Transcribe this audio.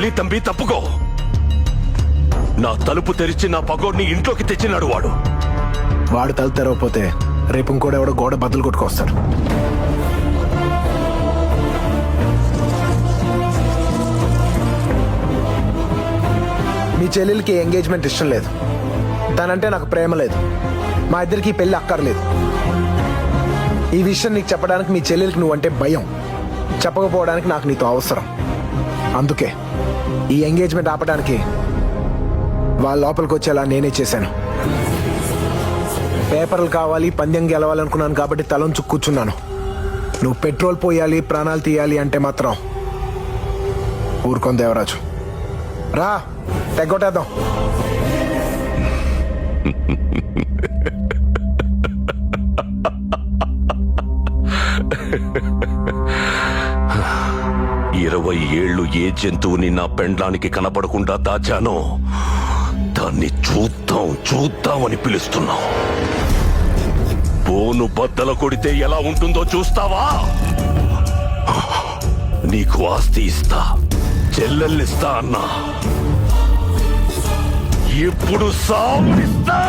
వదిలి తంబి తప్పుకో. నా తలుపు తెరిచి నా పగోడిని ఇంట్లోకి తెచ్చినాడు వాడు. వాడు తలుపు తెరవకపోతే రేపు ఇంకోటి ఎవడో గోడ బద్దలు కొట్టుకొస్తాడు. మీ చెల్లెలకి ఎంగేజ్మెంట్ ఇష్టం లేదు, తనంటే నాకు ప్రేమ లేదు, మా ఇద్దరికి పెళ్లి అక్కర్లేదు. ఈ విషయం నీకు చెప్పడానికి మీ చెల్లెలకి నువ్వంటే భయం, చెప్పకపోవడానికి నాకు నీతో అవసరం. అందుకే ఈ ఎంగేజ్మెంట్ ఆపడానికి వాళ్ళ లోపలికి వచ్చేలా నేనే చేశాను. పేపర్లు కావాలి, పందెం గెలవాలనుకున్నాను కాబట్టి తలంచు కూర్చున్నాను. నువ్వు పెట్రోల్ పోయాలి, ప్రాణాలు తీయాలి అంటే మాత్రం ఊరుకొని దేవరాజు. రా తెగొట్టేద్దాం. ఇరవై ఏళ్ళు ఏ జంతువుని నా పెండ్లానికి కనపడకుండా దాచానో దాన్ని చూద్దాం చూద్దామని పిలుస్తున్నాం. బోను బద్దల కొడితే ఎలా ఉంటుందో చూస్తావా? నీకు ఆస్తి ఇస్తా, చెల్లెల్నిస్తా అన్నా, ఇప్పుడు సావునిస్తా.